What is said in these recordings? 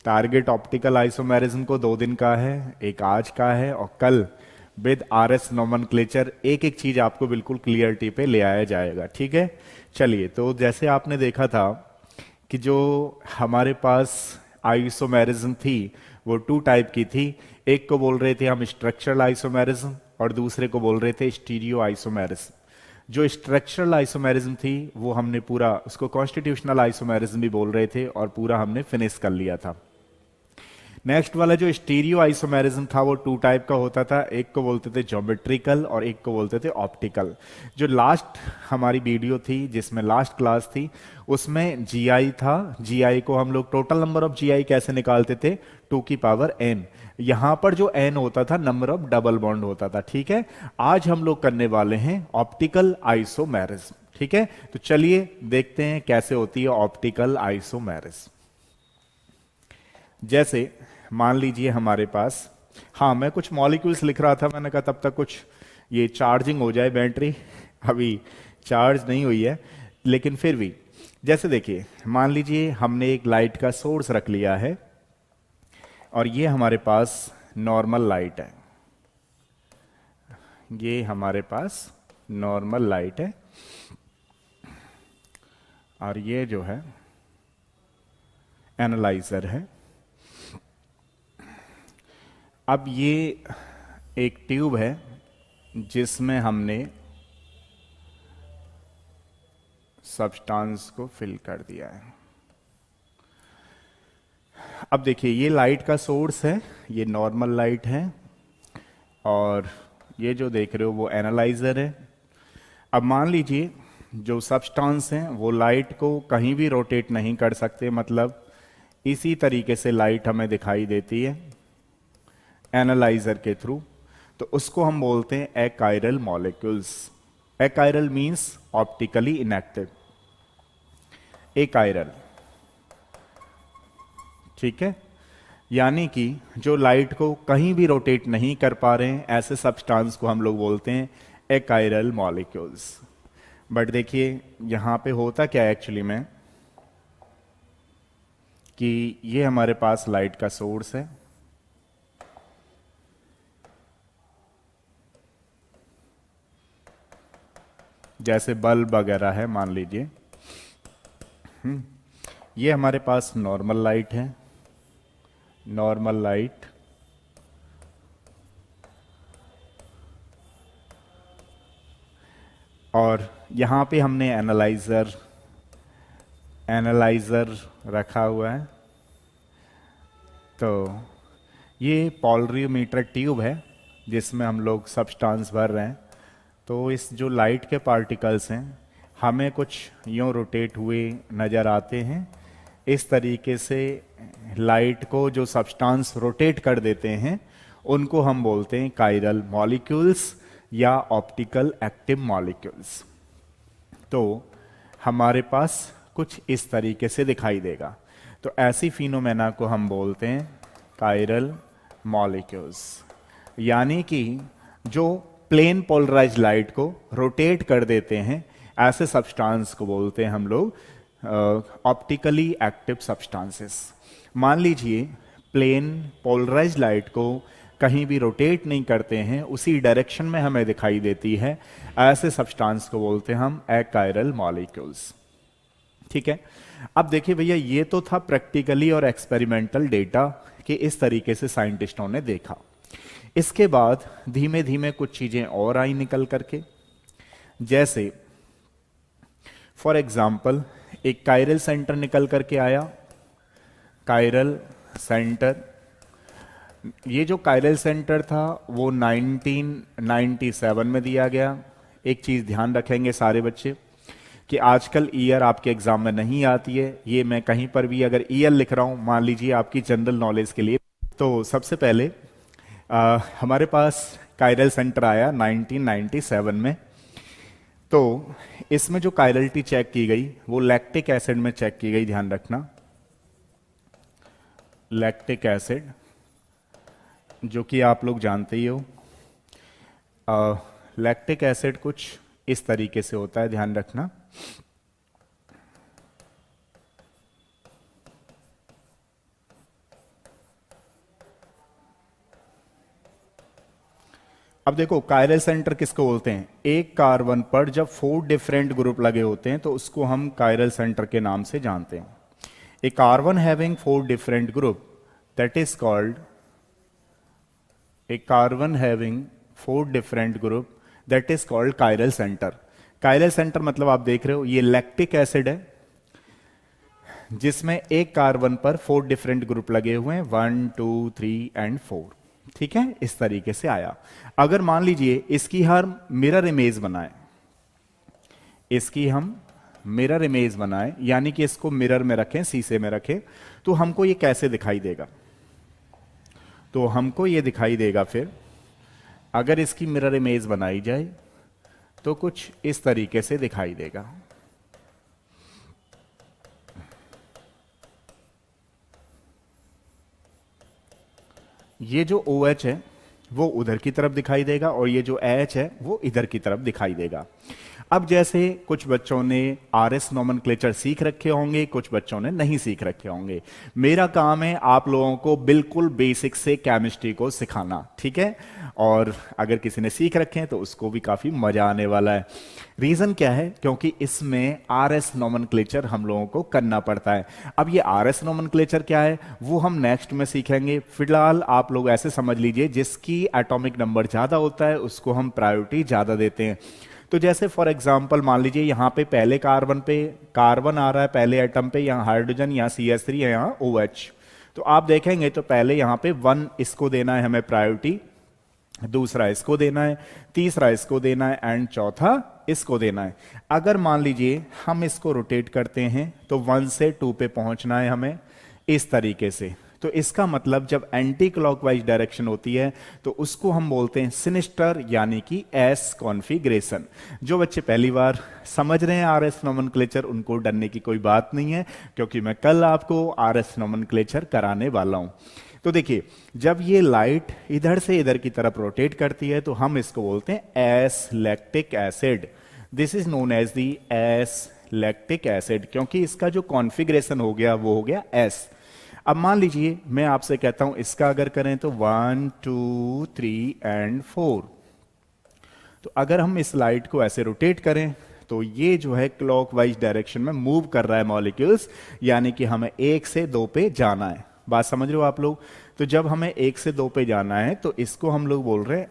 Target optical isomerism को 2 दिन का है, एक आज का है, और कल विद आरएस नोमेनक्लेचर एक एक चीज आपको बिल्कुल क्लियरिटी पे ले आया जाएगा। ठीक है, चलिए। तो जैसे आपने देखा था कि जो हमारे पास आइसोमेरिज्म थी वो 2 टाइप की थी। एक को बोल रहे थे हम स्ट्रक्चरल आइसोमेरिज्म और दूसरे को बोल रहे थे स्टीरियो आइसोमेरिज्म। जो स्ट्रक्चरल आइसोमेरिज्म थी वो हमने पूरा उसको कॉन्स्टिट्यूशनल आइसोमेरिज्म भी बोल रहे थे और पूरा हमने फिनिश कर लिया था। नेक्स्ट वाला जो स्टीरियो आइसोमेरिज्म था वो 2 टाइप का होता था। एक को बोलते थे ज्योमेट्रिकल और एक को बोलते थे ऑप्टिकल। जो लास्ट हमारी वीडियो थी, जिसमें लास्ट क्लास थी, उसमें जीआई था। जीआई को हम लोग टोटल नंबर ऑफ जीआई कैसे निकालते थे, 2n। यहां पर जो n होता था नंबर ऑफ डबल बॉन्ड होता था। ठीक है, आज हम लोग करने वाले हैं ऑप्टिकल आइसोमेरिज्म। ठीक है, तो चलिए देखते हैं कैसे होती है ऑप्टिकल आइसोमेरिज्म। जैसे मान लीजिए हमारे पास, हाँ मैं कुछ मॉलिक्यूल्स लिख रहा था, मैंने कहा तब तक कुछ ये चार्जिंग हो जाए बैटरी। अभी चार्ज नहीं हुई है, लेकिन फिर भी जैसे देखिए, मान लीजिए हमने एक लाइट का सोर्स रख लिया है और ये हमारे पास नॉर्मल लाइट है। ये हमारे पास नॉर्मल लाइट है और ये जो है एनालाइजर है। अब ये एक ट्यूब है जिसमें हमने सब्सटेंस को फिल कर दिया है। अब देखिए ये लाइट का सोर्स है, ये नॉर्मल लाइट है, और ये जो देख रहे हो वो एनालाइजर है। अब मान लीजिए जो सब्सटेंस हैं वो लाइट को कहीं भी रोटेट नहीं कर सकते, मतलब इसी तरीके से लाइट हमें दिखाई देती है एनालाइजर के थ्रू, तो उसको हम बोलते हैं achiral molecules. Achiral means optically inactive. Achiral, ठीक है, यानी कि जो लाइट को कहीं भी रोटेट नहीं कर पा रहे हैं, ऐसे सब्सटेंस को हम लोग बोलते हैं एकाइरल मॉलिक्यूल्स। बट देखिए यहां पे होता क्या है एक्चुअली में, कि ये हमारे पास लाइट का सोर्स है, जैसे बल्ब वगैरह है मान लीजिए। ये हमारे पास नॉर्मल लाइट है, नॉर्मल लाइट, और यहां पे हमने एनालाइजर रखा हुआ है। तो ये पोलरियोमीटर ट्यूब है जिसमें हम लोग सब्सटेंस भर रहे हैं। तो इस जो लाइट के पार्टिकल्स हैं हमें कुछ यूं रोटेट हुए नज़र आते हैं। इस तरीके से लाइट को जो सब्सटेंस रोटेट कर देते हैं उनको हम बोलते हैं काइरल मॉलिक्यूल्स या ऑप्टिकल एक्टिव मॉलिक्यूल्स। तो हमारे पास कुछ इस तरीके से दिखाई देगा। तो ऐसी फिनोमेना को हम बोलते हैं काइरल मॉलिक्यूल्स, यानी कि जो प्लेन पोलराइज्ड लाइट को रोटेट कर देते हैं, ऐसे सब्सटेंस को बोलते हैं हम लोग ऑप्टिकली एक्टिव सब्सटेंसेस। मान लीजिए प्लेन पोलराइज्ड लाइट को कहीं भी रोटेट नहीं करते हैं, उसी डायरेक्शन में हमें दिखाई देती है, ऐसे सब्सटेंस को बोलते हैं हम एकाइरल मॉलिक्यूल्स। ठीक है, अब देखिए भैया ये तो था प्रैक्टिकली और एक्सपेरिमेंटल डेटा कि इस तरीके से साइंटिस्टों ने देखा। इसके बाद धीमे धीमे कुछ चीजें और आई निकल करके, जैसे फॉर एग्जाम्पल एक काइरल सेंटर निकल करके आया। काइरल सेंटर, ये जो काइरल सेंटर था वो 1997 में दिया गया। एक चीज ध्यान रखेंगे सारे बच्चे कि आजकल ईयर आपके एग्जाम में नहीं आती है, ये मैं कहीं पर भी अगर ईयर लिख रहा हूं मान लीजिए आपकी जनरल नॉलेज के लिए। तो सबसे पहले हमारे पास काइरल सेंटर आया 1997 में। तो इसमें जो काइरलिटी चेक की गई वो लैक्टिक एसिड में चेक की गई, ध्यान रखना। लैक्टिक एसिड जो कि आप लोग जानते ही हो। लैक्टिक एसिड कुछ इस तरीके से होता है, ध्यान रखना। अब देखो कायरल सेंटर किसको बोलते हैं, एक कार्बन पर जब 4 डिफरेंट ग्रुप लगे होते हैं तो उसको हम कायरल सेंटर के नाम से जानते हैं। A carbon having 4 different group that is called, a carbon having 4 different group that is called chiral centre. Chiral centre मतलब आप देख रहे हो ये लैक्टिक एसिड है जिसमें एक कार्बन पर 4 डिफरेंट ग्रुप लगे हुए हैं, 1 2 3 एंड 4। ठीक है, इस तरीके से आया। अगर मान लीजिए इसकी हम मिरर इमेज बनाए, इसकी हम मिरर इमेज बनाए यानी कि इसको मिरर में रखें, शीशे में रखें, तो हमको ये कैसे दिखाई देगा, तो हमको ये दिखाई देगा फिर अगर इसकी मिरर इमेज बनाई जाए तो कुछ इस तरीके से दिखाई देगा। ये जो OH है वो उधर की तरफ दिखाई देगा और ये जो H है वो इधर की तरफ दिखाई देगा। अब जैसे कुछ बच्चों ने RS नोमेनक्लेचर सीख रखे होंगे, कुछ बच्चों ने नहीं सीख रखे होंगे। मेरा काम है आप लोगों को बिल्कुल बेसिक से केमिस्ट्री को सिखाना, ठीक है। और अगर किसी ने सीख रखे हैं तो उसको भी काफी मजा आने वाला है। रीजन क्या है, क्योंकि इसमें RS नोमेनक्लेचर हम लोगों को करना पड़ता है। अब ये RS नोमेनक्लेचर क्या है वो हम नेक्स्ट में सीखेंगे। फिलहाल आप लोग ऐसे समझ लीजिए जिसकी एटॉमिक नंबर ज्यादा होता है उसको हम प्रायोरिटी ज्यादा देते हैं। तो जैसे फॉर एग्जांपल मान लीजिए यहां पे पहले कार्बन पे कार्बन आ रहा है, पहले एटम पे यहाँ हाइड्रोजन, यहाँ CH3 है, यहाँ OH। तो आप देखेंगे तो पहले यहां पे 1 इसको देना है हमें प्रायोरिटी, दूसरा इसको देना है, तीसरा इसको देना है एंड चौथा इसको देना है। अगर मान लीजिए हम इसको रोटेट करते हैं तो 1 से 2 पे पहुंचना है हमें इस तरीके से। तो इसका मतलब जब एंटी क्लॉकवाइज डायरेक्शन होती है तो उसको हम बोलते हैं सिनिस्टर यानी कि S कॉन्फ़िगरेशन। जो बच्चे पहली बार समझ रहे हैं RS नोमेनक्लेचर उनको डरने की कोई बात नहीं है, क्योंकि मैं कल आपको RS नोमेनक्लेचर कराने वाला हूं। तो देखिए जब ये लाइट इधर से इधर की तरफ रोटेट करती है तो हम इसको बोलते हैं S lactic acid. This is known as the S lactic acid, क्योंकि इसका जो कॉन्फ़िगरेशन हो गया वो हो गया S। अब मान लीजिए मैं आपसे कहता हूं इसका अगर करें तो 1 2 3 एंड 4। तो अगर हम इस लाइट को ऐसे रोटेट करें तो ये जो है क्लॉकवाइज डायरेक्शन में मूव कर रहा है मॉलिक्यूल्स, यानी कि हमें 1 से 2 पे जाना है। बात समझ रहे हो आप लोग। तो जब हमें 1 से 2 पे जाना है तो इसको हम लोग बोल रहे हैं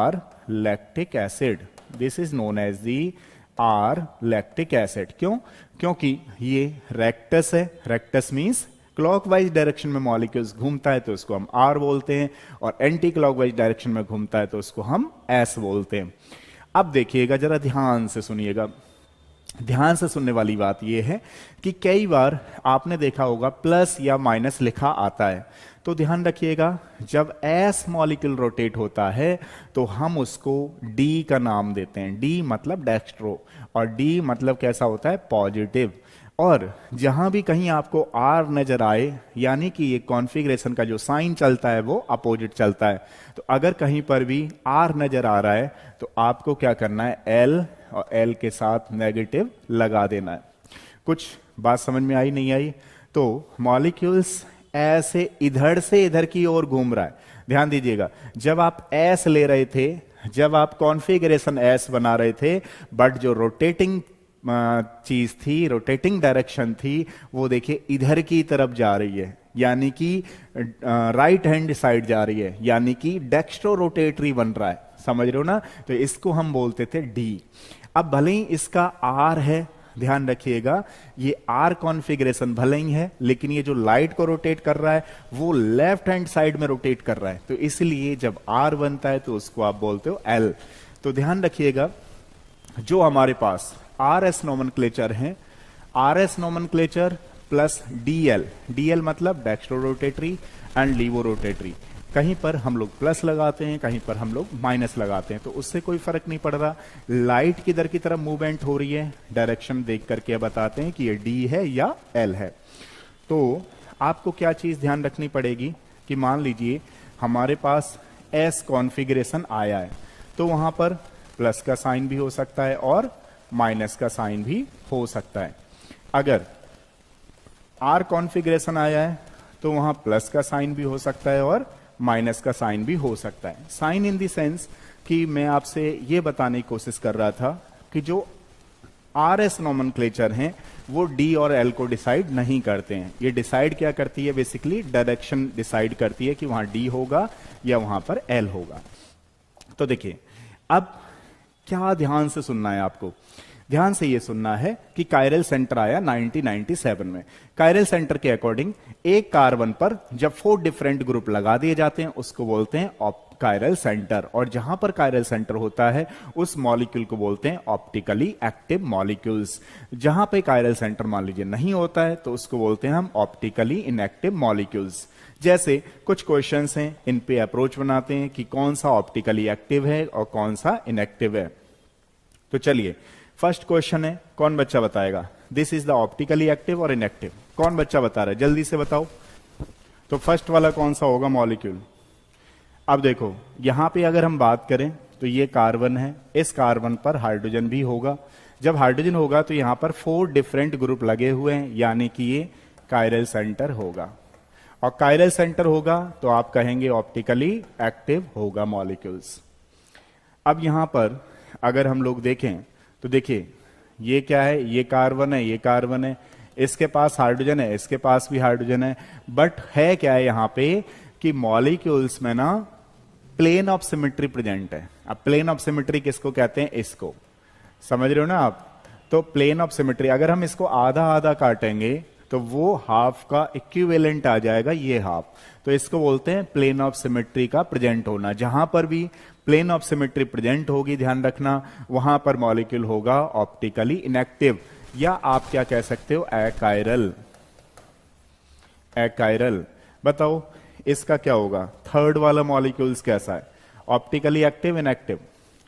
R lactic acid. This is known as the R lactic acid. क्यों? क्योंकि ये रेक्टस है, रेक्टस मीन्स क्लॉकवाइज डायरेक्शन में मॉलिक्यूल्स घूमता है तो उसको हम R बोलते हैं, और एंटी क्लॉकवाइज डायरेक्शन में घूमता है तो उसको हम S बोलते हैं। अब देखिएगा जरा ध्यान से सुनिएगा, ध्यान से सुनने वाली बात यह है कि कई बार आपने देखा होगा प्लस या माइनस लिखा आता है, तो ध्यान रखिएगा जब S मॉलिक्यूल रोटेट होता है तो हम उसको D का नाम देते हैं। D मतलब डेक्स्ट्रो और D मतलब कैसा होता है, पॉजिटिव। और जहां भी कहीं आपको R नजर आए यानी कि ये कॉन्फ़िगरेशन का जो साइन चलता है वो अपोजिट चलता है। तो अगर कहीं पर भी R नजर आ रहा है तो आपको क्या करना है, L और L के साथ नेगेटिव लगा देना है। कुछ बात समझ में आई नहीं आई? तो मॉलिक्यूल्स ऐसे इधर से इधर की ओर घूम रहा है। ध्यान दीजिएगा जब आप S ले रहे थे, जब आप कॉन्फ़िगरेशन S बना रहे थे, बट जो रोटेटिंग चीज थी, रोटेटिंग डायरेक्शन थी, वो देखिए इधर की तरफ जा रही है, यानी कि राइट हैंड साइड जा रही है, यानी कि डेक्स्ट्रो रोटेटरी बन रहा है। समझ रहे हो ना? तो इसको हम बोलते थे D। अब भले ही इसका R है, ध्यान रखिएगा ये R कॉन्फ़िगरेशन भले ही है, लेकिन ये जो लाइट को रोटेट कर रहा है वो लेफ्ट हैंड साइड में रोटेट कर रहा है, तो इसलिए जब R बनता है तो उसको आप बोलते हो L। तो ध्यान रखिएगा जो हमारे पास RS नोमेनक्लेचर है, RS nomenclature plus DL, DL मतलब dextro rotatory and levo rotatory. कहीं पर हम लोग प्लस लगाते हैं, कहीं पर हम लोग माइनस लगाते हैं, तो उससे कोई फर्क नहीं पड़ रहा। लाइट किधर की तरफ मूवमेंट हो रही है, डायरेक्शन देख करके बताते हैं कि ये D है या L है। तो आपको क्या चीज ध्यान रखनी पड़ेगी कि मान लीजिए हमारे पास S कॉन्फ़िगरेशन आया है तो वहां पर प्लस का साइन भी हो सकता है और माइनस का साइन भी हो सकता है। अगर R कॉन्फ़िगरेशन आया है तो वहां प्लस का साइन भी हो सकता है और माइनस का साइन भी हो सकता है। साइन इन द सेंस कि मैं आपसे ये बताने की कोशिश कर रहा था कि जो RS नॉमेनक्लेचर हैं वो D और L को डिसाइड नहीं करते हैं। ये डिसाइड क्या करती है, बेसिकली डायरेक्शन डिसाइड करती है कि वहां D होगा या वहां पर L होगा। तो देखिए, अब क्या ध्यान से सुनना है आपको, ध्यान से ये सुनना है कि कायरल सेंटर आया 1997 में। कायरल सेंटर के अकॉर्डिंग एक कार्बन पर जब 4 डिफरेंट ग्रुप लगा दिए जाते हैं उसको बोलते हैं कायरल सेंटर, और जहां पर कायरल सेंटर होता है उस मॉलिक्यूल को बोलते हैं ऑप्टिकली एक्टिव मॉलिक्यूल्स। जहां पे कायरल सेंटर मान लीजिए नहीं होता है तो उसको बोलते हैं हम ऑप्टिकली इनएक्टिव मॉलिक्यूल्स। जैसे कुछ क्वेश्चंस हैं, इन पे अप्रोच बनाते हैं कि कौन सा ऑप्टिकली एक्टिव है और कौन सा इनएक्टिव है। तो चलिए, फर्स्ट क्वेश्चन है, कौन बच्चा बताएगा this is the optically active और इनएक्टिव? कौन बच्चा बता रहा है, जल्दी से बताओ। तो फर्स्ट वाला कौन सा होगा मॉलिक्यूल? अब देखो, यहां पे अगर हम बात करें तो ये कार्बन है, इस कार्बन पर हाइड्रोजन भी होगा। जब हाइड्रोजन होगा तो यहां पर 4 डिफरेंट ग्रुप लगे हुए हैं, यानी कि ये कायरल सेंटर होगा। और कायरल सेंटर होगा तो आप कहेंगे ऑप्टिकली एक्टिव होगा मॉलिक्यूल्स। अब यहां पर अगर हम लोग देखें तो देखिए, ये क्या है, ये कार्बन है, ये कार्बन है, इसके पास हाइड्रोजन है, इसके पास भी हाइड्रोजन है, बट है क्या है यहां पे कि मॉलिक्यूल्स में ना प्लेन ऑफ सिमेट्री प्रेजेंट है। अब प्लेन ऑफ सिमेट्री किसको कहते हैं, इसको समझ रहे हो ना आप? तो प्लेन ऑफ सिमेट्री, अगर हम इसको आधा आधा काटेंगे तो वो हाफ का इक्विवेलेंट आ जाएगा, ये हाफ। तो इसको बोलते हैं प्लेन ऑफ सिमेट्री का प्रेजेंट होना। जहां पर भी प्लेन ऑफ सिमेट्री प्रेजेंट होगी, ध्यान रखना, वहां पर मॉलिक्यूल होगा ऑप्टिकली इनएक्टिव, या आप क्या कह सकते हो, अकायरल। अकायरल। बताओ इसका क्या होगा, थर्ड वाला मॉलिक्यूल्स कैसा है, ऑप्टिकली एक्टिव इनएक्टिव?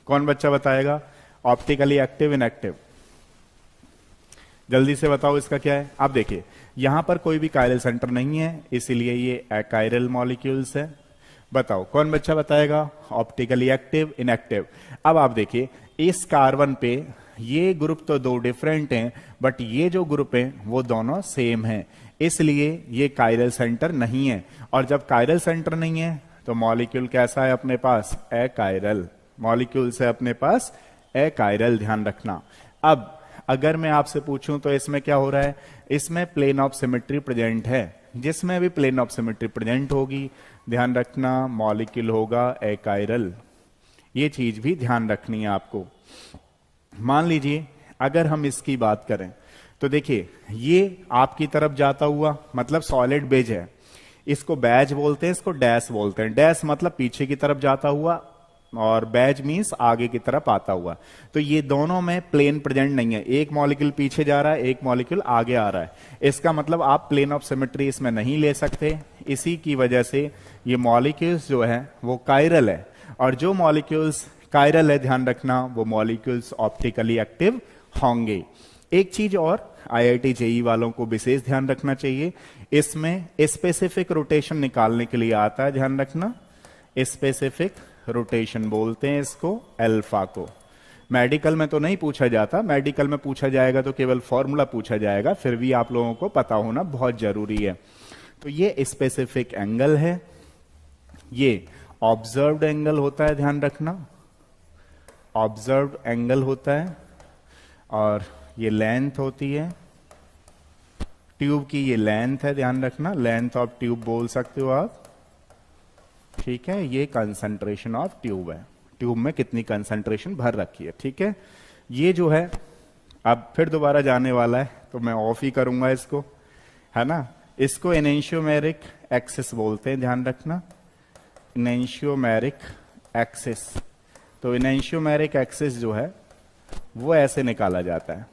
कौन बच्चा बताएगा ऑप्टिकली एक्टिव इनएक्टिव? जल्दी से बताओ इसका क्या है। आप देखिए, यहां पर कोई भी कायरल सेंटर नहीं है, इसीलिए ये अकायरल मॉलिक्यूल्स है। बताओ कौन बच्चा बताएगा ऑप्टिकली एक्टिव इनएक्टिव? अब आप देखिए, इस कार्बन पे ये ग्रुप तो 2 डिफरेंट हैं, बट ये जो ग्रुप है वो दोनों सेम हैं, इसलिए ये कायरल सेंटर नहीं है। और जब कायरल सेंटर नहीं है तो मॉलिक्यूल कैसा है अपने पास, अकायरल मॉलिक्यूल से अपने पास अकायरल, ध्यान रखना। अब अगर मैं आपसे पूछूं तो इसमें क्या हो रहा है, इसमें प्लेन ऑफ सिमेट्री प्रेजेंट है, जिसमें भी प्लेन ऑफ सिमेट्री प्रेजेंट होगी, ध्यान रखना मॉलिक्यूल होगा अकायरल। ये चीज भी ध्यान रखनी है आपको। मान लीजिए अगर हम इसकी बात करें तो देखिए, ये आपकी तरफ जाता हुआ मतलब सॉलिड बेज है, इसको बैज बोलते हैं, इसको डैश बोलते हैं। डैश मतलब पीछे की तरफ जाता हुआ और बैज मींस आगे की तरफ आता हुआ। तो ये दोनों में प्लेन प्रेजेंट नहीं है, एक मॉलिक्यूल पीछे जा रहा है, एक मॉलिक्यूल आगे आ रहा है। इसका मतलब आप प्लेन ऑफ सिमेट्री इसमें नहीं ले सकते। इसी की वजह से ये मॉलिक्यूल्स जो है वो कायरल है, और जो मॉलिक्यूल्स कायरल है, ध्यान रखना, वो मॉलिक्यूल्स ऑप्टिकली एक्टिव होंगे। एक चीज और IIT JEE वालों को विशेष ध्यान रखना चाहिए, इसमें स्पेसिफिक रोटेशन निकालने के लिए आता है, ध्यान रखना, स्पेसिफिक रोटेशन बोलते हैं इसको, अल्फा को। मेडिकल में तो नहीं पूछा जाता, मेडिकल में पूछा जाएगा तो केवल फॉर्मूला पूछा जाएगा, फिर भी आप लोगों को पता होना बहुत जरूरी है। तो ये स्पेसिफिक एंगल है, ये ऑब्जर्व्ड एंगल होता है, ध्यान रखना, ऑब्जर्व्ड एंगल होता है, और ये लेंथ होती है ट्यूब की, ये लेंथ है, ध्यान रखना, लेंथ ऑफ ट्यूब बोल सकते हो आप, ठीक है। ये कंसंट्रेशन ऑफ ट्यूब है, ट्यूब में कितनी कंसंट्रेशन भर रखी है, ठीक है। ये जो है अब फिर दोबारा जाने वाला है तो मैं ऑफ ही करूंगा इसको, है ना। इसको एनेंशियोमेरिक एक्सिस बोलते हैं, ध्यान रखना, एनेंशियोमेरिक एक्सिस। तो एनेंशियोमेरिक एक्सिस जो है वो ऐसे निकाला जाता है,